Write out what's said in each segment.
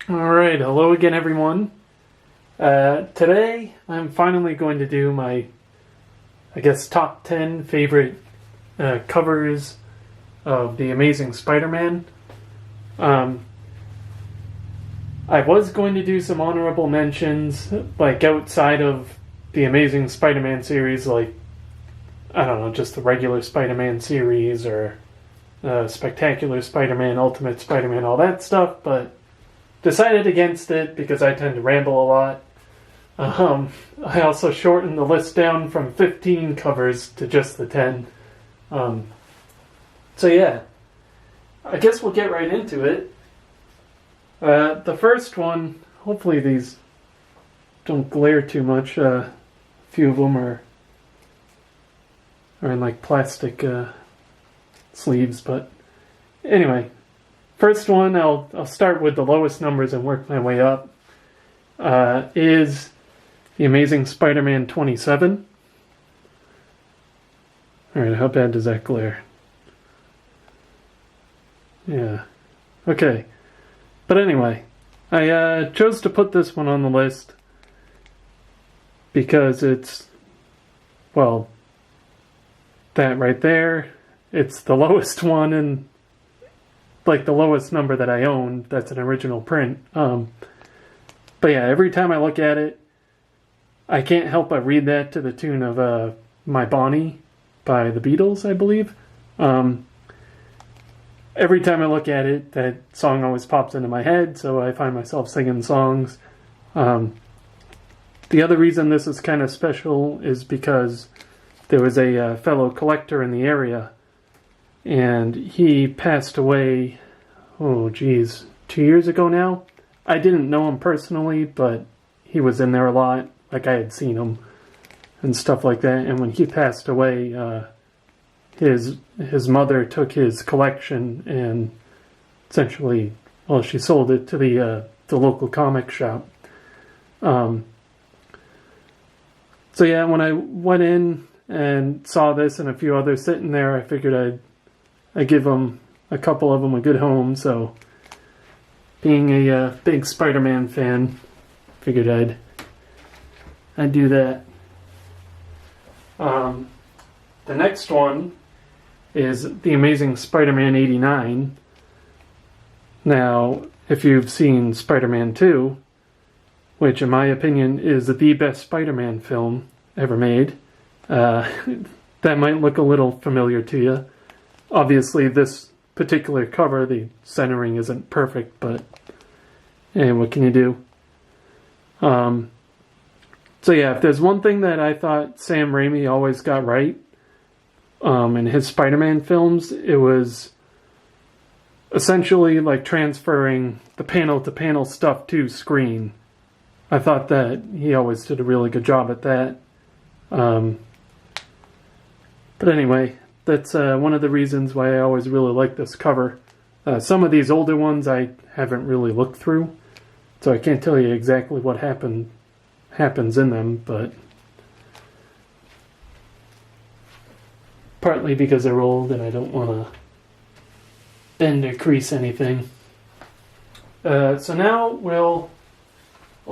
Alright, hello again everyone. Today I'm finally going to do my, top 10 favorite covers of The Amazing Spider-Man. I was going to do some honorable mentions, like outside of The Amazing Spider-Man series, like, I don't know, just the regular Spider-Man series or Spectacular Spider-Man, Ultimate Spider-Man, all that stuff, but decided against it because I tend to ramble a lot. I also shortened the list down from 15 covers to just the 10. So yeah, I guess we'll get right into it. The first one, hopefully these don't glare too much. A few of them are in like plastic sleeves, but anyway. First one, I'll start with the lowest numbers and work my way up, is The Amazing Spider-Man 27. Alright, how bad does that glare? Yeah. Okay. But anyway, I chose to put this one on the list because it's, well, that right there. It's the lowest one and like the lowest number that I own. That's an original print. But yeah, every time I look at it, I can't help but read that to the tune of My Bonnie by the Beatles, I believe. Every time I look at it, that song always pops into my head, so I find myself singing songs. The other reason this is kind of special is because there was a fellow collector in the area, and he passed away, 2 years ago now. I didn't know him personally, but he was in there a lot. Like, I had seen him and stuff like that. And when he passed away, his mother took his collection and essentially, well, she sold it to the local comic shop. So yeah, when I went in and saw this and a few others sitting there, I figured I'd give them, a couple of them, a good home. So being a big Spider-Man fan, figured I'd do that. The next one is The Amazing Spider-Man 89. Now, if you've seen Spider-Man 2, which in my opinion is the best Spider-Man film ever made, that might look a little familiar to you. Obviously, this particular cover, the centering isn't perfect, but hey, what can you do? So yeah, if there's one thing that I thought Sam Raimi always got right in his Spider-Man films, it was essentially like transferring the panel-to-panel stuff to screen. I thought that he always did a really good job at that. But anyway, that's one of the reasons why I always really like this cover. Some of these older ones I haven't really looked through, so I can't tell you exactly what happens in them, but partly because they're old and I don't want to bend or crease anything. So now we'll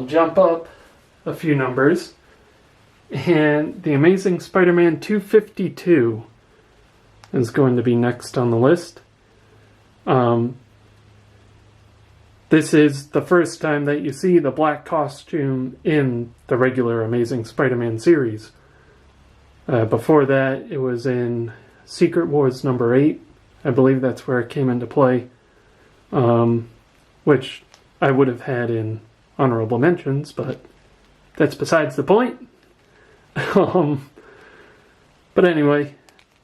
jump up a few numbers, and The Amazing Spider-Man 252 is going to be next on the list. This is the first time that you see the black costume in the regular Amazing Spider-Man series. Before that, it was in Secret Wars number 8. I believe that's where it came into play, which I would have had in honorable mentions, but that's besides the point. But anyway,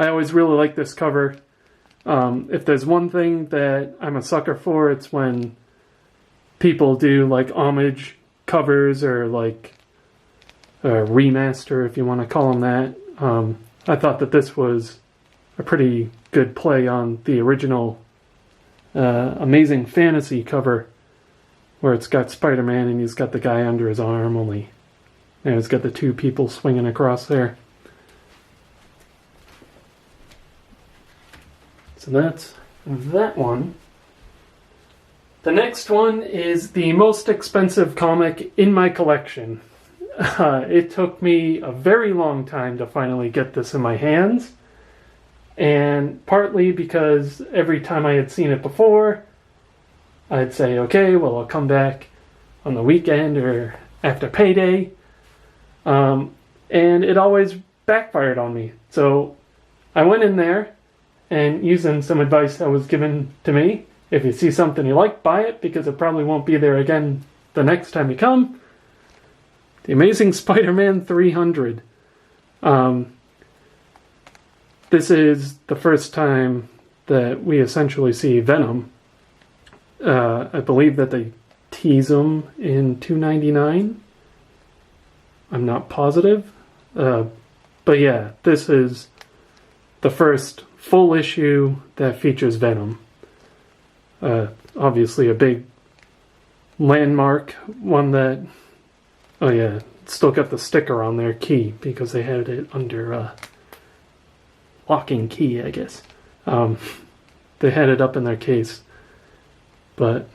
I always really like this cover. If there's one thing that I'm a sucker for, it's when people do like homage covers or like a remaster, if you want to call them that. I thought that this was a pretty good play on the original Amazing Fantasy cover, where it's got Spider-Man and he's got the guy under his arm, only he's got the two people swinging across there. So that's that one. The next one is the most expensive comic in my collection. It took me a very long time to finally get this in my hands. And partly because every time I had seen it before, I'd say, okay, well, I'll come back on the weekend or after payday. And it always backfired on me. So I went in there and using some advice that was given to me, if you see something you like, buy it because it probably won't be there again the next time you come. The Amazing Spider-Man 300. This is the first time that we essentially see Venom. I believe that they tease him in $2.99. I'm not positive. But yeah, this is the first full issue that features Venom. Obviously a big landmark, one that... Oh yeah, it's still got the sticker on their key because they had it under lock and key, I guess. They had it up in their case. But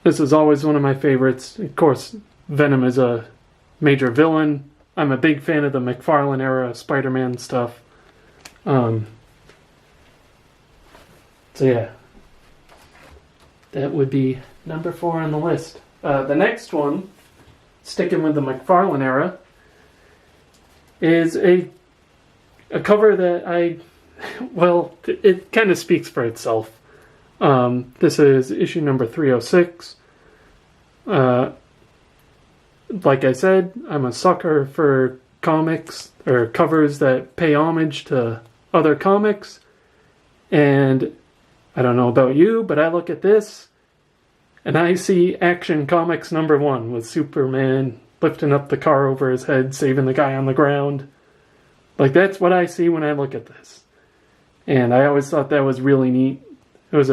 this is always one of my favorites. Of course, Venom is a major villain. I'm a big fan of the McFarlane era Spider-Man stuff. So yeah, that would be number 4 on the list. The next one, sticking with the McFarlane era, is a cover that well, it kind of speaks for itself. This is issue number 306. Like I said, I'm a sucker for comics or covers that pay homage to other comics. And I don't know about you, but I look at this and I see Action Comics number 1 with Superman lifting up the car over his head, saving the guy on the ground. Like, that's what I see when I look at this. And I always thought that was really neat. It was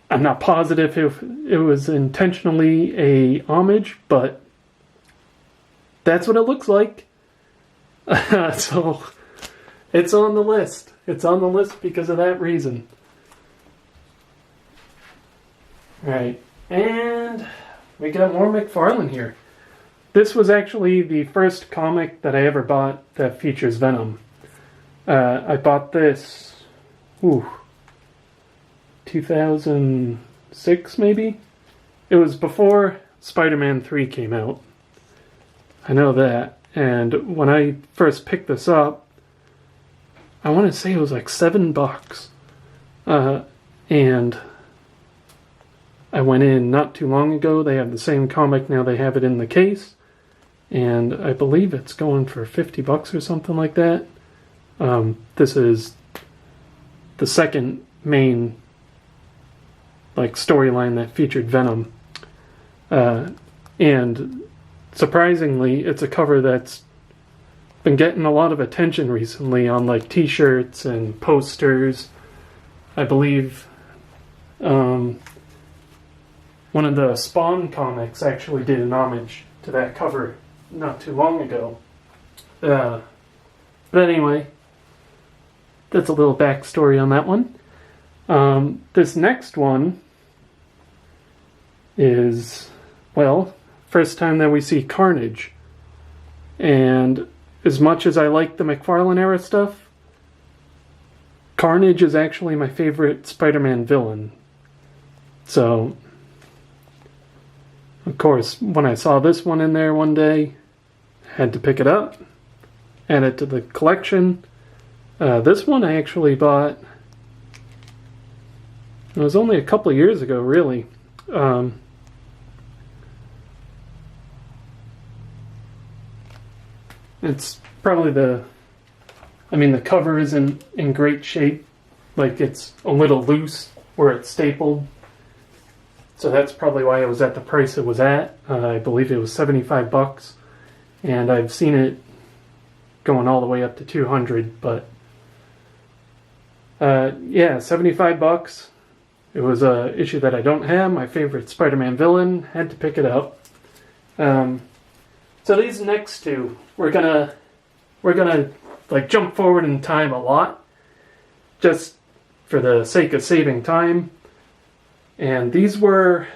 I'm not positive if it was intentionally a homage, but that's what it looks like. So it's on the list. It's on the list because of that reason. Right, and we got more McFarlane here. This was actually the first comic that I ever bought that features Venom. I bought this, 2006 maybe? It was before Spider-Man 3 came out. I know that. And when I first picked this up, I want to say it was like $7. And I went in not too long ago. They have the same comic now. They have it in the case. And I believe it's going for $50 or something like that. This is the second main storyline that featured Venom. And surprisingly, it's a cover that's been getting a lot of attention recently on t-shirts and posters. I believe one of the Spawn comics actually did an homage to that cover not too long ago. But anyway, that's a little backstory on that one. This next one is, first time that we see Carnage. And as much as I like the McFarlane era stuff, Carnage is actually my favorite Spider-Man villain. So, of course, when I saw this one in there one day, had to pick it up, add it to the collection. This one I actually bought, it was only a couple of years ago, really. It's probably the cover isn't in great shape. It's a little loose where it's stapled. So that's probably why it was at the price it was at. I believe it was $75. And I've seen it going all the way up to $200, but $75. It was an issue that I don't have. My favorite Spider-Man villain. Had to pick it up. So these next two, we're gonna jump forward in time a lot, just for the sake of saving time. And these were,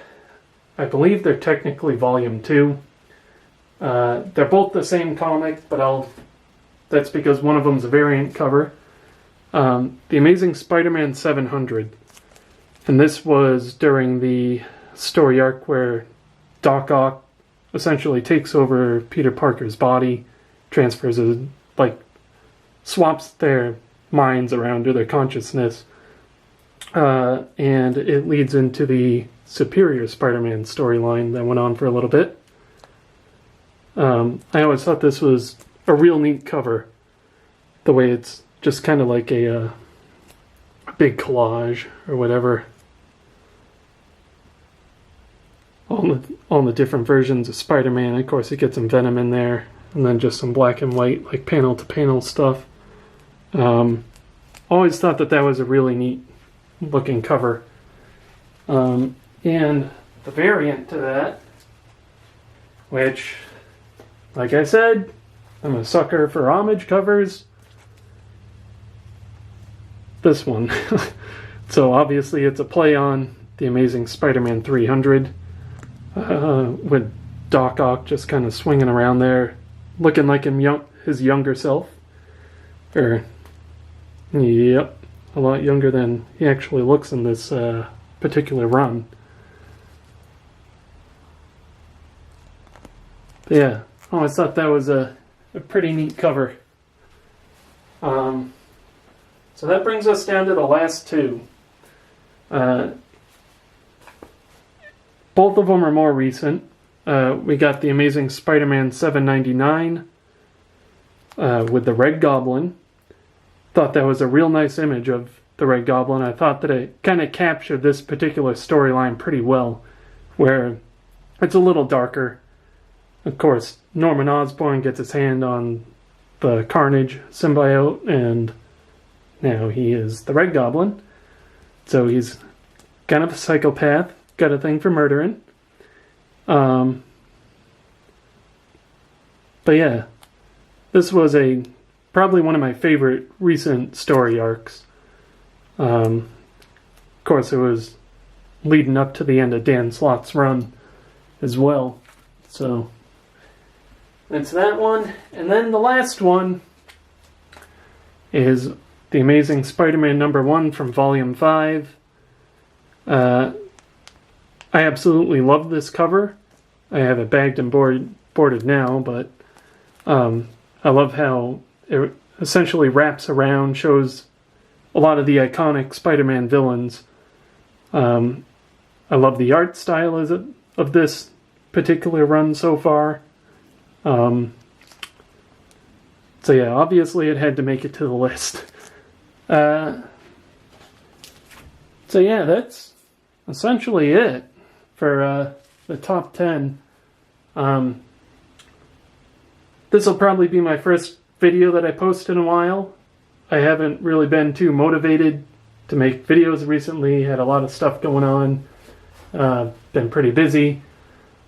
I believe they're technically volume 2. They're both the same comic, but that's because one of them's a variant cover. The Amazing Spider-Man 700. And this was during the story arc where Doc Ock essentially takes over Peter Parker's body, transfers his, swaps their minds around to their consciousness. And it leads into the Superior Spider-Man storyline that went on for a little bit. I always thought this was a real neat cover. The way it's just kind of like a big collage or whatever. All the different versions of Spider-Man. Of course, it gets some Venom in there. And then just some black and white, panel-to-panel stuff. Always thought that was a really neat looking cover. And the variant to that, which, like I said, I'm a sucker for homage covers. This one. So obviously it's a play on the Amazing Spider-Man 300, with Doc Ock just kind of swinging around there, looking like his younger self. Yep, a lot younger than he actually looks in this particular run. But yeah, I always thought that was a pretty neat cover. So that brings us down to the last two. Both of them are more recent. We got the Amazing Spider-Man 799 with the Red Goblin. Thought that was a real nice image of the Red Goblin. I thought that it kind of captured this particular storyline pretty well, where it's a little darker. Of course, Norman Osborn gets his hand on the Carnage symbiote, and now he is the Red Goblin. So he's kind of a psychopath, got a thing for murdering. But yeah, this was probably one of my favorite recent story arcs. Of course, it was leading up to the end of Dan Slott's run as well. So that's that one. And then the last one is the Amazing Spider-Man #1 from Volume 5. I absolutely love this cover. I have it bagged and boarded now, but I love how it essentially wraps around, shows a lot of the iconic Spider-Man villains. I love the art style of this particular run so far. So yeah, obviously it had to make it to the list. So yeah, that's essentially it for the top 10. This will probably be my first video that I post in a while. I haven't really been too motivated to make videos recently. Had a lot of stuff going on. Been pretty busy.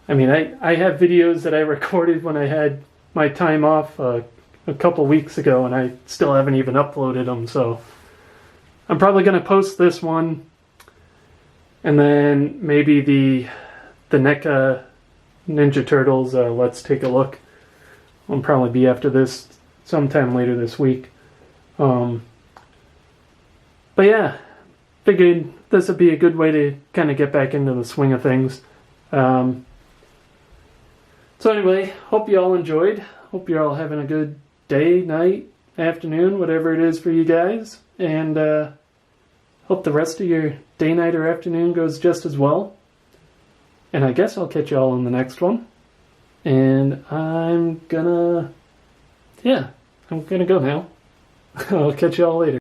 I mean, I have videos that I recorded when I had my time off a couple weeks ago, and I still haven't even uploaded them. So I'm probably going to post this one, and then maybe the NECA Ninja Turtles Let's Take a Look will probably be after this, sometime later this week. But yeah, figured this would be a good way to kind of get back into the swing of things. So anyway, hope you all enjoyed. Hope you're all having a good day, night, afternoon, whatever it is for you guys. And hope the rest of your day, night, or afternoon goes just as well. And I guess I'll catch you all in the next one. And I'm gonna go now. I'll catch you all later.